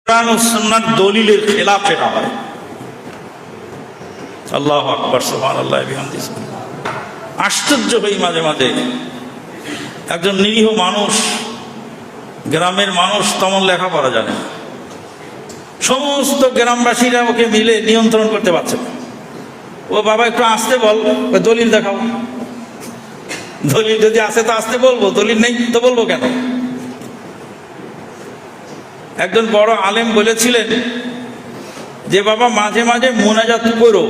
কোরআন ও সুন্নাহর দলিলের খেলাফ এটা হয়। আল্লাহু আকবার, সুবহানাল্লাহ বিহামদিহি। আশ্চর্য হই মাঝে মাঝে, একজন নিরীহ মানুষ, গ্রামের মানুষ, তেমন লেখাপড়া জানে, সমস্ত গ্রামবাসীরা ওকে মিলে নিয়ন্ত্রণ করতে পারছে না। ও বাবা একটু আসতে বল, দলিল দেখাও। দলিল যদি আসে তো আসতে বলবো, দলিল নেই তো বলবো কেন? একজন বড় আলেম বলেছিলেন যে বাবা মাঝে মাঝে মোনাজাত করো,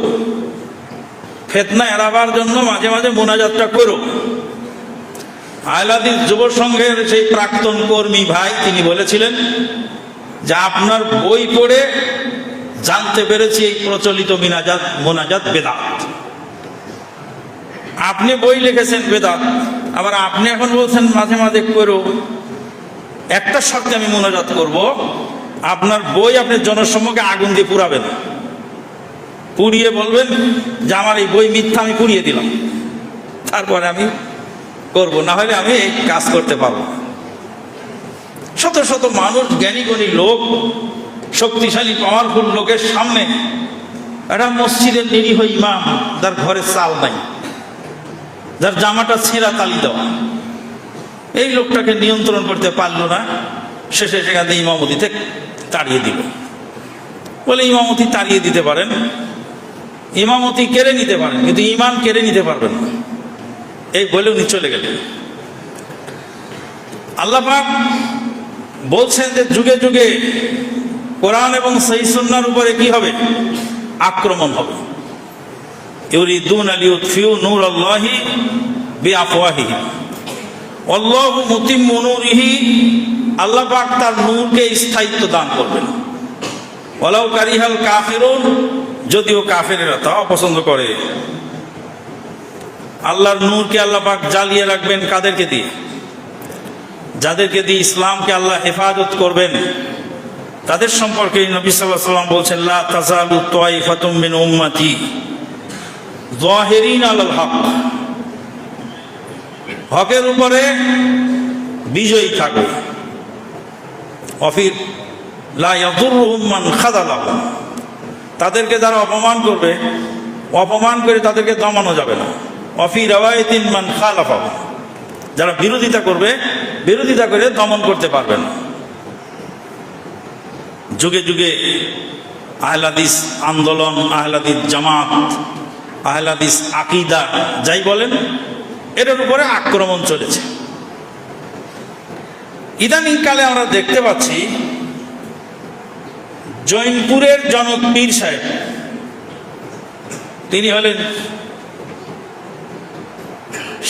ফিতনা এড়াবার জন্য মাঝে মাঝে মোনাজাতটা করো। আহলাদিস যুব সংঘের সেই প্রাক্তন কর্মী ভাই তিনি বলেছিলেন যে আপনার বই পড়ে জানতে পেরেছি এই প্রচলিত মোনাজাত বেদাত। আপনি বই লিখেছেন বেদাত, আবার আপনি এখন বলছেন মাঝে মাঝে করো। একটা শর্তে আমি মোনাজাত করব, আপনার বই আপনি জনসম্মুখে আগুন দিয়ে পুড়াবেন, পুড়িয়ে বলবেন যে আমার এই বই মিথ্যা, আমি পুড়িয়ে দিলাম, তারপরে আমি করব, না হলে আমি এই কাজ করতে পারবো। শত শত মানুষ, জ্ঞানী গুণী লোক, শক্তিশালী পাওয়ারফুল লোকের সামনে একটা মসজিদের নিরীহ ইমাম, যার ঘরে চাল নাই, যার জামাটা ছেঁড়া তালি দেওয়া, এই লোকটাকে নিয়ন্ত্রণ করতে পারলো না। শেষে সেখানে ইমামতি থেকে তাড়িয়ে দিল। বলে ইমামতি তাড়িয়ে দিতে পারেন, ইমামতি কেড়ে নিতে পারেন, কিন্তু ইমান কেড়ে নিতে পারবেন না, এই বলে উনি চলে গেলেন। আল্লাহ পাক বলছেন যে যুগে যুগে কোরআন এবং সহিহ সুন্নাহর উপরে কি হবে? আক্রমণ হবে। ইউরিদুনা লিইউতফিউ নূরাল্লাহি বিআফওয়াহিহিম আল্লাহু মুতিম্মু নূরিহি। আল্লাহ পাক তার নূরকে স্থায়িত্ব দান করবেন। ওয়ালাউ কারিহাল কাফিরুন, যদিও কাফেরেরা তা অপছন্দ করে। আল্লাহর নূরকে আল্লাহ পাক জ্বালিয়ে রাখবেন কাদেরকে দিয়ে? যাদেরকে দিয়ে ইসলামকে আল্লাহ হেফাজত করবেন, তাদের সম্পর্কে নবী সাল্লাল্লাহু আলাইহি ওয়াসাল্লাম বলছেন, লা তাযালু তায়ফাতুম মিন উম্মতি যাহিরিন আলাল হক। হকের উপরে বিজয়ী থাকবে। অফির লা ইয়াদুরুহুম মান খাযালাহুম, তাদেরকে যারা অপমান করবে, অপমান করে তাদেরকে দমানো যাবে না। অফি রাওয়ায়াতিন মান খালাফাহুম, যারা বিরোধিতা করবে, বিরোধিতা করে দমন করতে পারবে না। যুগে যুগে আহলাদিস আন্দোলন, আহলাদিস জামাত, আহলাদিস আকীদা যাই বলেন, এটার উপরে আক্রমণ চলেছে। ইদানিংকালে আমরা দেখতে পাচ্ছি জৈনপুরের জনক পীর সাহেব, তিনি হলেন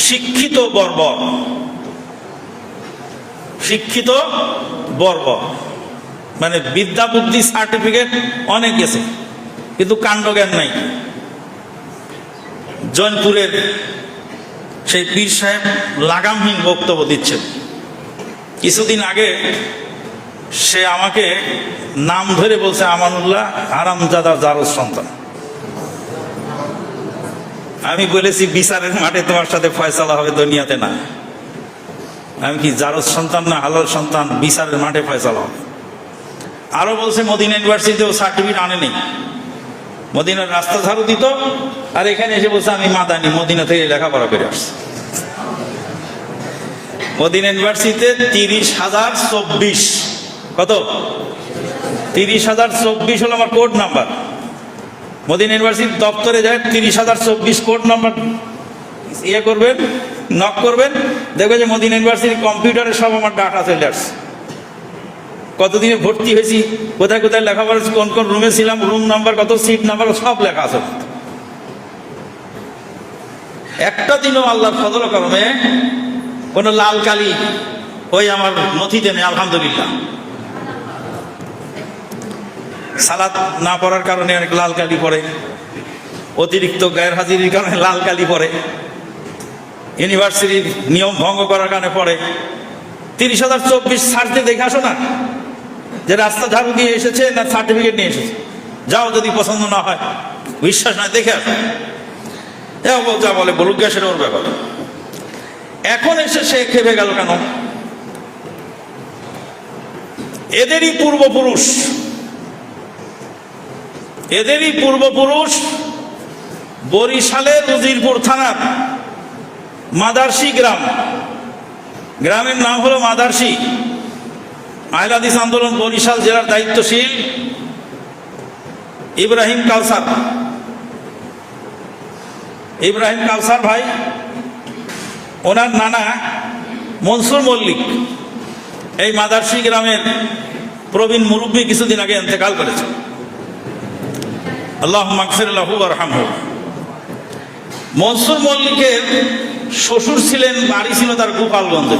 শিক্ষিত বর্বর, শিক্ষিত বর্বর, মানে বিদ্যা বুদ্ধি সার্টিফিকেট অনেক গেছে, কিন্তু কাণ্ডজ্ঞান নাই। জৈনপুরের সেই পীর সাহেব লাগামহীন বক্তব্য দিচ্ছেন। কিছুদিন আগে সে আমাকে নাম ধরে বলছে, আমানুল্লাহ হারামজাদা জারজ সন্তান। আমি বলেছি বিচারের মাঠে তোমার সাথে ফয়সালা হবে, দুনিয়াতে না। আমি কি জারজ সন্তান না হালাল সন্তান? বিচারের মাঠে ফয়সালা হবে। আরো বলছে মদিনা ইউনিভার্সিটিতেও সার্টিফিকেট আনেনি, মদিনার রাস্তা ঝাড়ু দিত, আর এখানে এসে বলছে আমি মাদানি, মদিনা থেকে লেখাপড়া করে আসছি। মদিনা ইউনিভার্সিটিতে 30,024, কত? 30,024 হলো আমার কোড নাম্বার। মদিনা ইউনিভার্সিটির দপ্তরে যায়, 30,024 কোড নাম্বার ইয়ে করবেন, নক করবেন, দেখবেন যে মদিনা ইউনিভার্সিটির কম্পিউটারে সব আমার ডাটা চলে আসছে। কতদিনে ভর্তি হয়েছি, কোথায় কোথায় লেখাপড়া, কোন কোন রুমে ছিলাম, রুম নাম্বার কত, সিট নাম্বার, সব লেখা আছে। একটা দিনও আল্লাহর ফজল করমে কোনো লাল কালি ওই আমার নথিতে নেই, আলহামদুলিল্লাহ। সালাত না পড়ার কারণে অনেক লাল কালি পড়ে, অতিরিক্ত গায়ের হাজিরির কারণে লাল কালি পড়ে, ইউনিভার্সিটির নিয়ম ভঙ্গ করার কারণে পড়ে। 30,024 সার্চ দিয়ে দেখে আসো না যে রাস্তা ঝাড়ু দিয়ে এসেছে না সার্টিফিকেট নিয়ে এসেছে। যাও, যদি পছন্দ না হয়, বিশ্বাস নয়, দেখে আসো। যা বলে বলুক, গ্যাসের ওর ব্যাপার। এখন এসে সে খেপে গেল কেন? এদেরই পূর্বপুরুষ বরিশালের উজিরপুর থানার মাদারশি গ্রামের নাম হলো মাদারশি। আহলে হাদিস আন্দোলন বরিশাল জেলার দায়িত্বশীল ইব্রাহিম কাউসার ভাই, ওনার নানা মনসুর মল্লিক এই মাদারশি গ্রামের প্রবীণ মুরব্বী কিছুদিন আগে ইন্তেকাল করেছে। আল্লাহুম্মা গফির লাহু ওয়ারহামহু। মনসুর মল্লিকের শ্বশুর ছিলেন, বাড়ি ছিল তার গোপালগঞ্জে।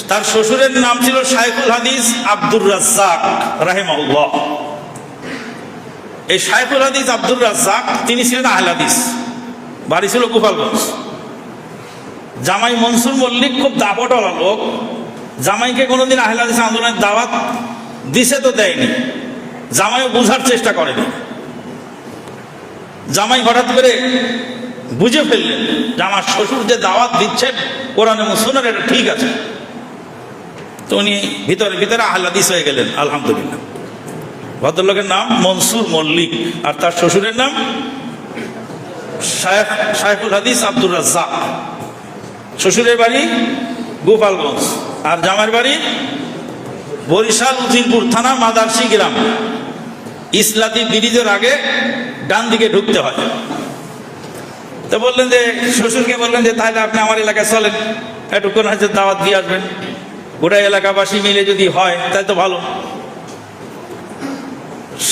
তার শ্বশুরের নাম ছিল শাইখুল হাদিস আব্দুর রাজ্জাক রাহিমাহুল্লাহ। এই শাইখুল হাদিস আব্দুর রাজ্জাক তিনি ছিলেন আহলে হাদিস, বাড়ি ছিল গোপালগঞ্জ। জামাই মনসুর মল্লিক খুব দাপটওয়ালা লোক। জামাইকে কোনোদিন আহলে হাদিস আন্দোলনের দাওয়াত দিছে তো দেয়নি, জামাইও বোঝার চেষ্টা করেনি। জামাই হঠাৎ করে বুঝে ফেললেন যে আমার শ্বশুর যে দাওয়াত দিচ্ছেন কোরআনে মুসুনের, এটা ঠিক আছে। তো উনি ভিতরে আহলে হাদিস হয়ে গেলেন আলহামদুলিল্লাহ। ভদ্রলোকের নাম মনসুর মল্লিক আর তার শ্বশুরের নাম শাইখুল হাদিস আব্দুর রাজ্জাক। শ্বশুরের বাড়ি গোপালগঞ্জ আর জামাইয়ের বাড়ি বরিশাল উজিরপুর থানা মাদারশি গ্রাম। ইসলাতি ব্রিজের আগে ডান দিকে ঢুকতে হয়। তো বললেন যে শ্বশুরকে বললেন যে তাহলে আপনি আমার এলাকায় চলেন, একটু কোন হাতে দাওয়াত দিয়ে আসবেন, গোটা এলাকাবাসী মিলে যদি হয় তাই তো ভালো।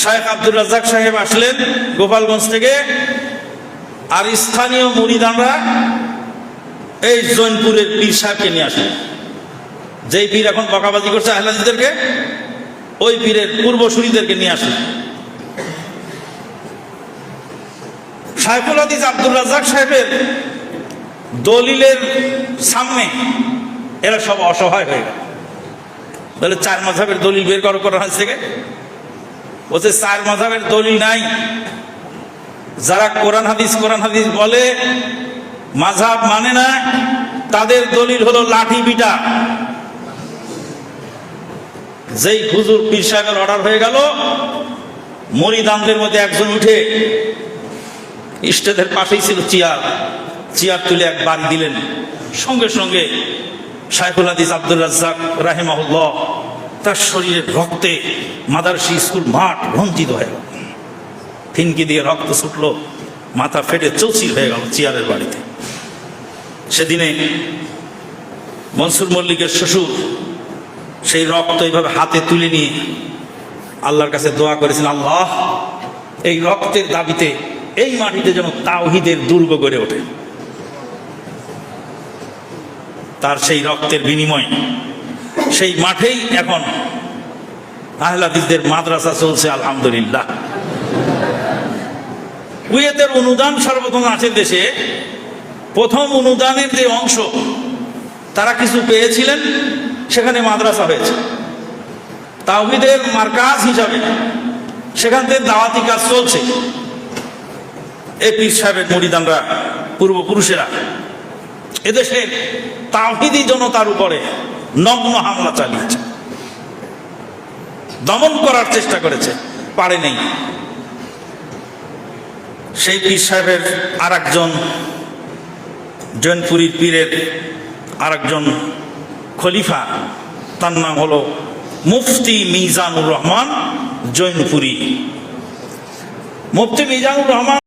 শাইখ আব্দুর রাজ্জাক সাহেব আসলেন গোপালগঞ্জ থেকে, আর স্থানীয় মুরিদানরা এই জৈনপুরের পীর সাহেবকে নিয়ে আসলেন। যেই পীর এখন বকাবাজি করছে আহলে হাদিসদেরকে, ওই পীরের পূর্বসূরীদেরকে নিয়ে আসলেন। শাইখুল হাদিস আব্দুর রাজ্জাক সাহেবের দলিলের সামনে এরা সব অসহায় হয়ে গেল। বলে 4 মাযহাবের দলিল বের করা হয়েছে থেকে, বলছে 4 মাযহাবের দলিল নাই। যারা কোরআন হাদিস বলে, মাযহাব মানে না, তাদের দলিল হলো লাঠি পিটা। যেই হুজুর পীর সাহেবের অর্ডার হয়ে গেল, মুরিদানদের মধ্যে একজন উঠে, স্টেজের পাশেই ছিল চেয়ার তুলে এক বাড়ি দিলেন। সঙ্গে সঙ্গে শাইখুল হাদিস আব্দুর রাজ্জাক রাহিমাহুল্লাহ তার শরীরের রক্তে মাদারশি স্কুল মাঠ রঞ্জিত হয়ে গেল, ফিনকি দিয়ে রক্ত ছুটলো, মাথা ফেটে চৌচির হয়ে গেল চেয়ারের বাড়িতে। সেদিনে মনসুর মল্লিকের শ্বশুর সেই রক্ত এইভাবে হাতে তুলে নিয়ে আল্লাহর কাছে দোয়া করেছেন, আল্লাহ এই রক্তের দাবিতে এই মাটিতে যেন তাওহীদের দুর্গ গড়ে ওঠে। তার সেই রক্তের বিনিময় সেই মাঠেই এখন আহলে হাদিসদের মাদ্রাসা চলছে আলহামদুলিল্লাহ। কুয়েতের অনুদান সর্বপ্রথম আছে দেশে। প্রথম অনুদানের যে অংশ তারা কিছু পেয়েছিলেন, সেখানে মাদ্রাসা হয়েছে তাওহীদের মারকাজ হিসাবে, সেখান থেকে দাওয়াতি কাজ চলছে। এই পীর সাহেবের মুরিদানরা, পূর্বপুরুষেরা এদেশের তাওহীদি জনতার উপরে নগ্ন হামলা চালিয়েছে, দমন করার চেষ্টা করেছে, পারে নেই। সেই পীর সাহেবের আর একজন, জৈনপুরীর পীরের আর একজন খলিফা, তার নাম হলো মুফতি মিজানুর রহমান জৈনপুরী। মুফতি মিজানুর রহমান